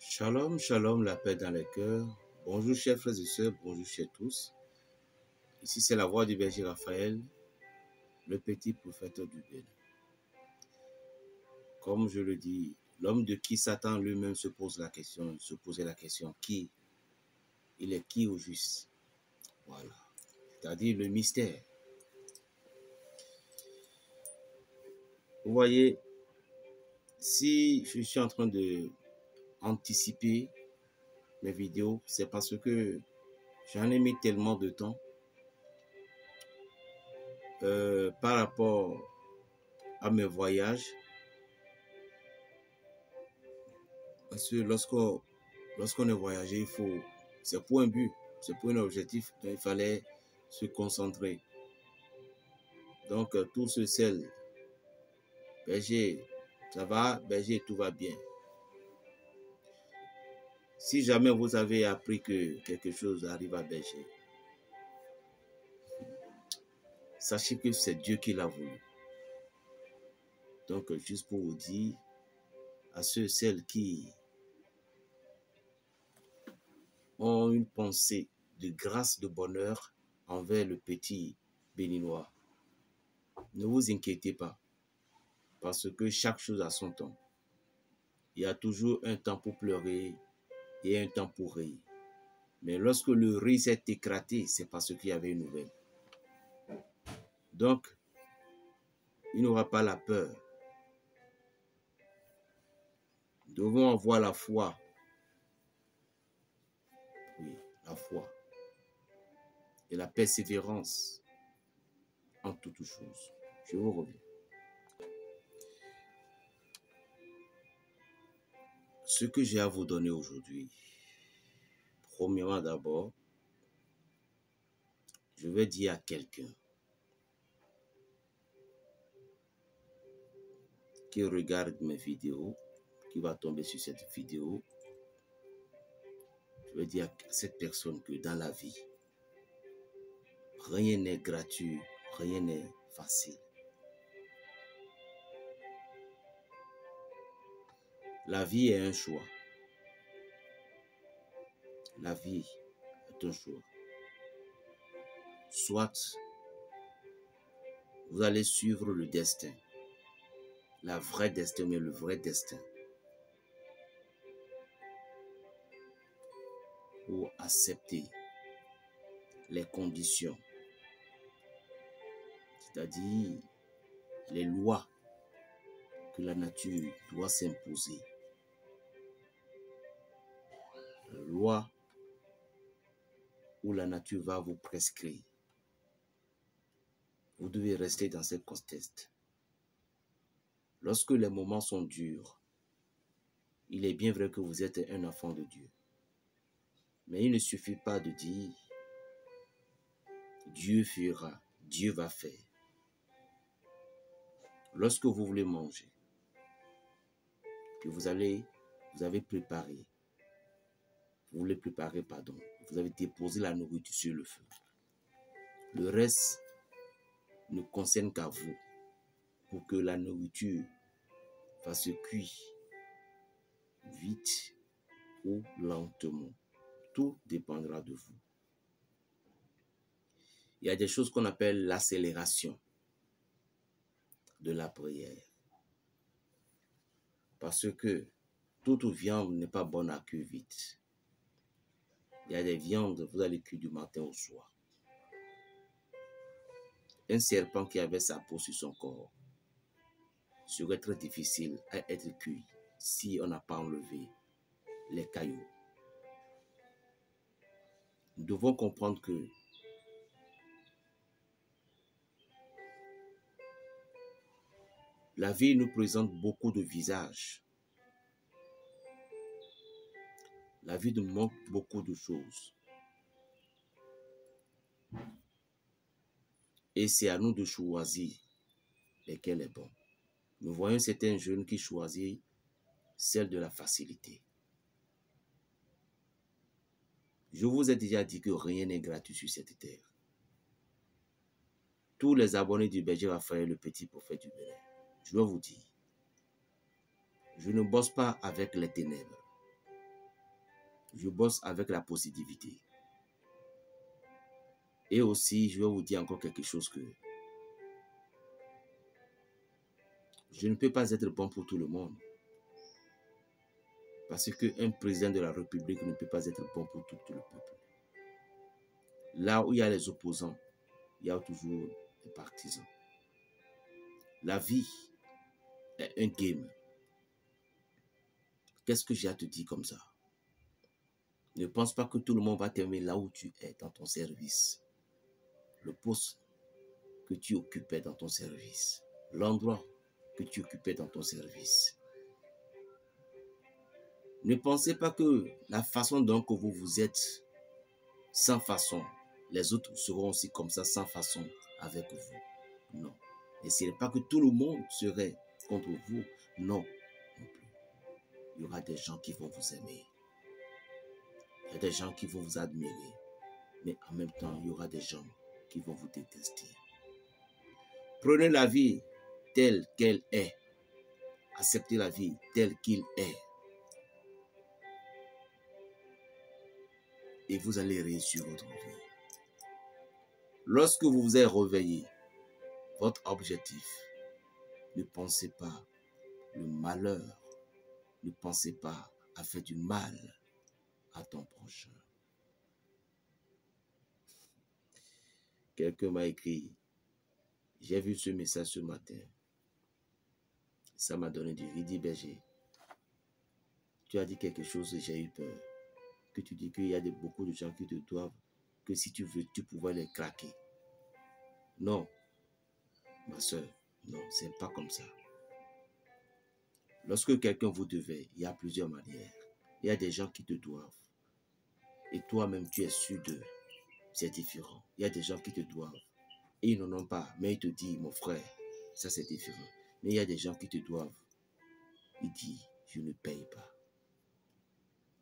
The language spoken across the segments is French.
Shalom, shalom, la paix dans les cœurs. Bonjour chers frères et sœurs, bonjour chez tous. Ici c'est la voix du berger Raphaël, le petit prophète du Bénin. Comme je le dis, l'homme de qui Satan lui-même se posait la question, qui? Il est qui au juste? Voilà, c'est-à-dire le mystère. Vous voyez, si je suis en train de anticiper mes vidéos, c'est parce que j'en ai mis tellement de temps par rapport à mes voyages. Parce que lorsqu'on est voyagé, c'est pour un but, c'est pour un objectif, donc il fallait se concentrer. Donc tout se scelle. Berger, ça va, berger, tout va bien. Si jamais vous avez appris que quelque chose arrive à berger, sachez que c'est Dieu qui l'a voulu. Donc juste pour vous dire, à celles qui ont une pensée de grâce, de bonheur envers le petit béninois, ne vous inquiétez pas, parce que chaque chose a son temps. Il y a toujours un temps pour pleurer et un temps pour rire. Mais lorsque le rire s'est éclaté, c'est parce qu'il y avait une nouvelle. Donc, il n'aura pas la peur. Nous devons avoir la foi. Oui, la foi. Et la persévérance en toutes choses. Je vous reviens. Ce que j'ai à vous donner aujourd'hui, premièrement d'abord, je vais dire à quelqu'un qui regarde mes vidéos, qui va tomber sur cette vidéo, je vais dire à cette personne que dans la vie, rien n'est gratuit, rien n'est facile. La vie est un choix. La vie est un choix. Soit vous allez suivre le destin, la vraie destin, mais le vrai destin, ou accepter les conditions, c'est-à-dire les lois que la nature doit s'imposer. Loi où la nature va vous prescrire. Vous devez rester dans ce contexte. Lorsque les moments sont durs, il est bien vrai que vous êtes un enfant de Dieu. Mais il ne suffit pas de dire Dieu fera, Dieu va faire. Lorsque vous voulez manger, que vous avez préparé, vous voulez préparer, pardon, vous avez déposé la nourriture sur le feu. Le reste ne concerne qu'à vous pour que la nourriture va se cuire vite ou lentement. Tout dépendra de vous. Il y a des choses qu'on appelle l'accélération de la prière. Parce que toute viande n'est pas bonne à cuire vite. Il y a des viandes, vous allez cuire du matin au soir. Un serpent qui avait sa peau sur son corps serait très difficile à être cuit si on n'a pas enlevé les cailloux. Nous devons comprendre que la vie nous présente beaucoup de visages. La vie nous montre beaucoup de choses. Et c'est à nous de choisir lequel est bon. Nous voyons certains jeunes qui choisissent celle de la facilité. Je vous ai déjà dit que rien n'est gratuit sur cette terre. Tous les abonnés du berger Raphaël, le petit prophète du Bénin, je dois vous dire, je ne bosse pas avec les ténèbres. je bosse avec la positivité. Et aussi, je vais vous dire encore quelque chose que je ne peux pas être bon pour tout le monde. Parce qu'un président de la République ne peut pas être bon pour tout le peuple. Là où il y a les opposants, il y a toujours des partisans. La vie est un game. Qu'est-ce que j'ai à te dire comme ça? Ne pense pas que tout le monde va t'aimer là où tu es dans ton service. Le poste que tu occupais dans ton service. L'endroit que tu occupais dans ton service. Ne pensez pas que la façon dont vous vous êtes sans façon, les autres seront aussi comme ça sans façon avec vous. Non. Et ce n'est pas que tout le monde serait contre vous. Non, non plus. Il y aura des gens qui vont vous aimer. Il y a des gens qui vont vous admirer. Mais en même temps, il y aura des gens qui vont vous détester. Prenez la vie telle qu'elle est. Acceptez la vie telle qu'il est. Et vous allez réussir votre vie. Lorsque vous vous êtes réveillé, votre objectif, ne pensez pas le malheur, ne pensez pas à faire du mal à ton prochain. Quelqu'un m'a écrit, j'ai vu ce message ce matin. Ça m'a donné du riz. Berger. Tu as dit quelque chose et j'ai eu peur. Que tu dis qu'il y a beaucoup de gens qui te doivent, que si tu veux, tu pourrais les craquer. Non, ma soeur, non, c'est pas comme ça. Lorsque quelqu'un vous devait, il y a plusieurs manières. Il y a des gens qui te doivent. Et toi-même, tu es sûr d'eux. C'est différent. Il y a des gens qui te doivent. Et ils n'en ont pas. Mais ils te disent, mon frère, ça c'est différent. Mais il y a des gens qui te doivent. Ils disent, je ne paye pas.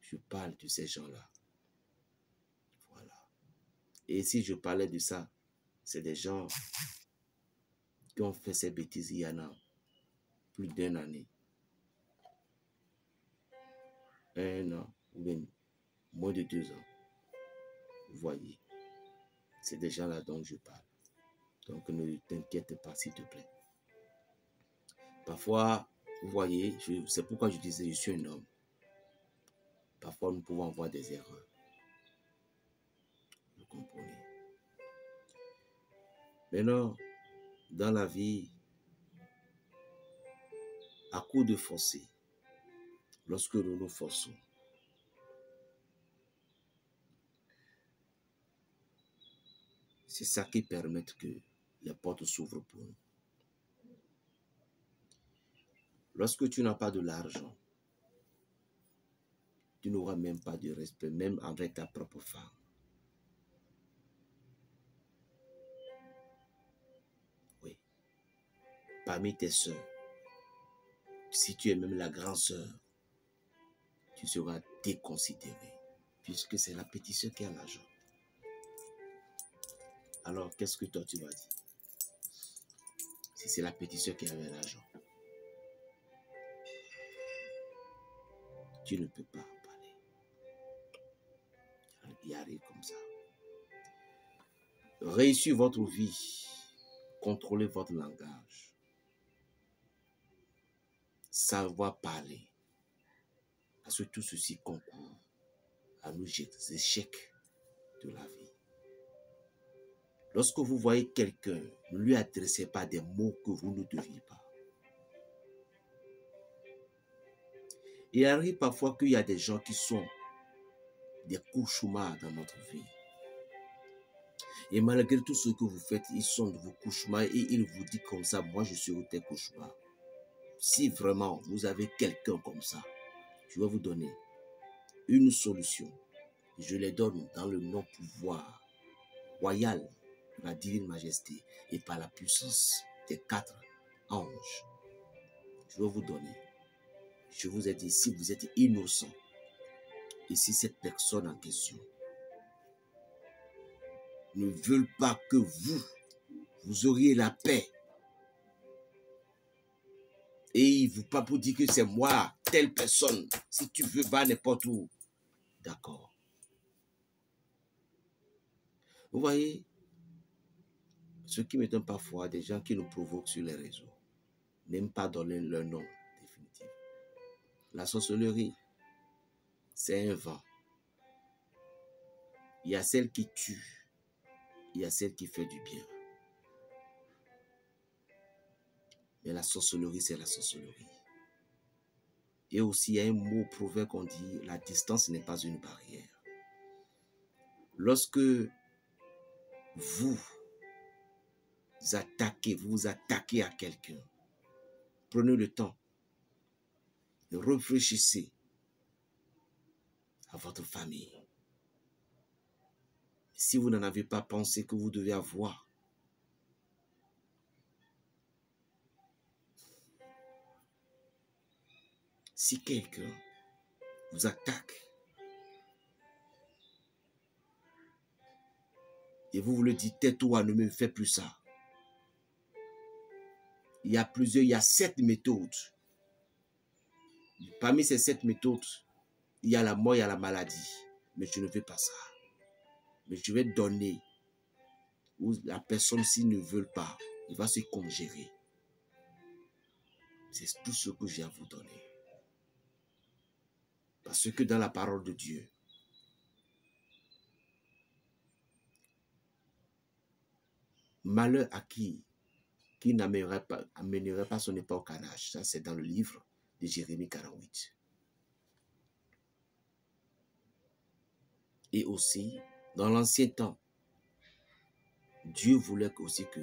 Je parle de ces gens-là. Voilà. Et si je parlais de ça, c'est des gens qui ont fait ces bêtises il y en a plus d'une année. 1 an ou même moins de 2 ans. Vous voyez, c'est des gens-là dont je parle. Donc ne t'inquiète pas, s'il te plaît. Parfois, vous voyez, c'est pourquoi je disais, je suis un homme. Parfois, nous pouvons avoir des erreurs. Vous comprenez? Maintenant, dans la vie, à coup de forcer, lorsque nous nous forçons, c'est ça qui permet que les portes s'ouvrent pour nous. Lorsque tu n'as pas de l'argent, tu n'auras même pas de respect, même avec ta propre femme. Oui. Parmi tes soeurs, si tu es même la grande sœur, tu seras déconsidéré, puisque c'est la petite sœur qui a l'argent. Alors, qu'est-ce que toi tu vas dire? Si c'est la petite sœur qui avait l'argent, tu ne peux pas parler. Il arrive comme ça. Réussir votre vie, contrôler votre langage, savoir parler, parce que tout ceci concourt à nos échecs de la vie. Lorsque vous voyez quelqu'un, ne lui adressez pas des mots que vous ne deviez pas. Il arrive parfois qu'il y a des gens qui sont des cauchemars dans notre vie. Et malgré tout ce que vous faites, ils sont de vos cauchemars et ils vous disent comme ça, moi je suis tes cauchemars. Si vraiment vous avez quelqu'un comme ça, je vais vous donner une solution. Je les donne dans le non-pouvoir royal de la divine majesté et par la puissance des 4 anges. Je vais vous donner. Je vous ai dit, si vous êtes innocent, et si cette personne en question ne veut pas que vous auriez la paix, et il vous pas pour dire que c'est moi, telle personne, si tu veux, va n'importe où, d'accord. Vous voyez, ce qui m'étonne parfois, des gens qui nous provoquent sur les réseaux, n'aiment pas donner leur nom définitif. La sorcellerie, c'est un vent. Il y a celle qui tue, il y a celle qui fait du bien. Mais la sorcellerie, c'est la sorcellerie. Et aussi, il y a un mot proverbe qu'on dit, la distance n'est pas une barrière. Lorsque vous vous attaquez à quelqu'un, prenez le temps de réfléchir à votre famille. Si vous n'en avez pas pensé que vous devez avoir, si quelqu'un vous attaque et vous le dites, tais-toi, ne me fais plus ça. Il y a 7 méthodes. Parmi ces 7 méthodes, il y a la mort, il y a la maladie. Mais je ne veux pas ça. Mais je vais donner. Ou la personne, s'il ne veut pas, il va se congérer. C'est tout ce que j'ai à vous donner. Parce que dans la parole de Dieu, malheur à qui n'amènerait pas son épée au carnage. Ça, c'est dans le livre de Jérémie 48. Et aussi, dans l'ancien temps, Dieu voulait aussi que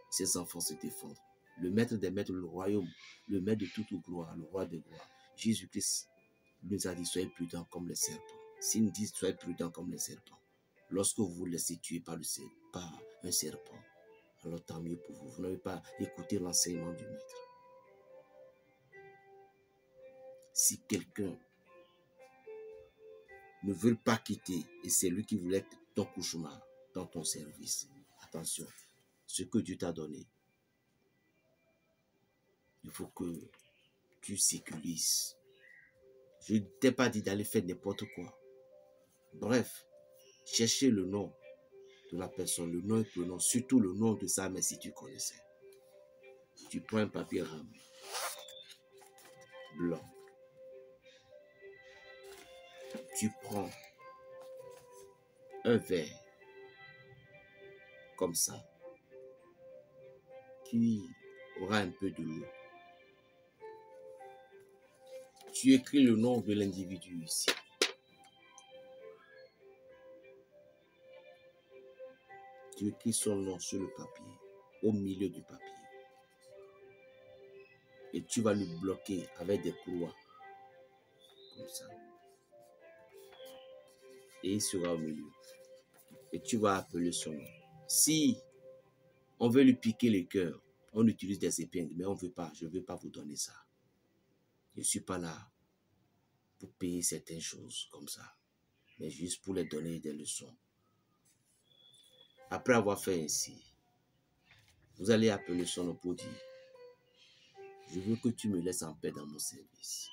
ses enfants se défendent. Le maître des maîtres, le royaume, le maître de toute gloire, le roi des gloires, Jésus-Christ nous a dit, soyez prudents comme les serpents. S'il nous dit, soyez prudents comme les serpents, lorsque vous vous laissez tuer par un serpent, alors tant mieux pour vous. Vous n'avez pas écouté l'enseignement du maître. Si quelqu'un ne veut pas quitter, et c'est lui qui voulait être ton cauchemar dans ton service, attention, ce que Dieu t'a donné, il faut que tu sécurises. Je ne t'ai pas dit d'aller faire n'importe quoi. Bref, cherchez le nom de la personne, le nom et le nom, surtout le nom de sa mère si tu connaissais. Tu prends un papier rame blanc. Tu prends un verre comme ça qui aura un peu de l'eau. Tu écris le nom de l'individu ici. Tu écris son nom sur le papier, au milieu du papier. Et tu vas le bloquer avec des croix. Comme ça. Et il sera au milieu. Et tu vas appeler son nom. Si on veut lui piquer le cœur, on utilise des épingles, mais on ne veut pas. Je ne veux pas vous donner ça. Je ne suis pas là pour payer certaines choses comme ça, mais juste pour les donner des leçons. Après avoir fait ainsi, vous allez appeler son nom pour dire, je veux que tu me laisses en paix dans mon service.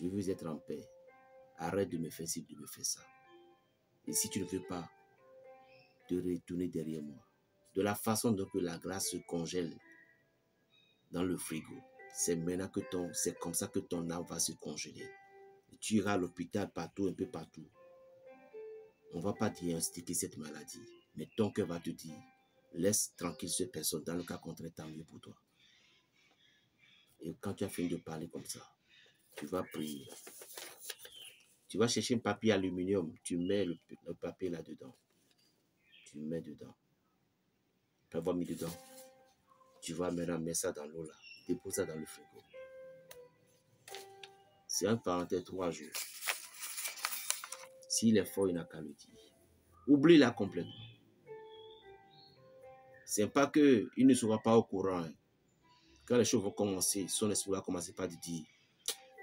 Je veux être en paix. Arrête de me faire ci, de me faire ça. Et si tu ne veux pas, de retourner derrière moi. De la façon dont la glace se congèle dans le frigo, c'est comme ça que ton âme va se congeler. Et tu iras à l'hôpital partout, un peu partout. On ne va pas diagnostiquer cette maladie, mais ton cœur va te dire, laisse tranquille cette personne, dans le cas contraire, tant mieux pour toi. Et quand tu as fini de parler comme ça, tu vas prier. Tu vas chercher un papier aluminium, tu mets le papier là-dedans. Tu mets dedans. Tu vas mis dedans. Tu vas maintenant mettre ça dans l'eau là. Dépose ça dans le frigo. C'est un parenthèse 3 jours. S'il est fort, il n'a qu'à le dire. Oublie-la complètement. C'est pas qu'il ne sera pas au courant. Quand les choses vont commencer, son esprit va commencer par dire,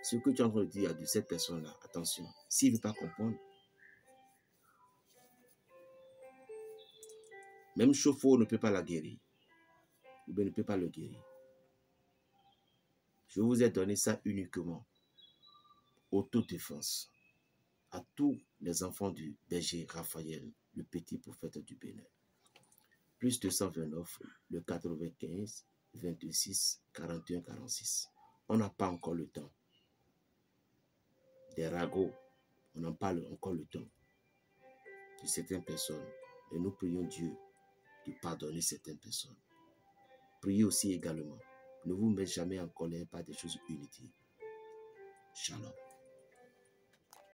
ce que tu es en train de dire de cette personne-là, attention, s'il ne veut pas comprendre, même chauffe-eau ne peut pas la guérir, ou bien ne peut pas le guérir. Je vous ai donné ça uniquement, autodéfense, à tout les enfants du berger Raphaël, le petit prophète du Bénin. Plus 229, le 95, 26, 41, 46. On n'a pas encore le temps. Des ragots, on en parle encore le temps de certaines personnes. Et nous prions Dieu de pardonner certaines personnes. Priez aussi également. Ne vous mettez jamais en colère par des choses inutiles. Shalom.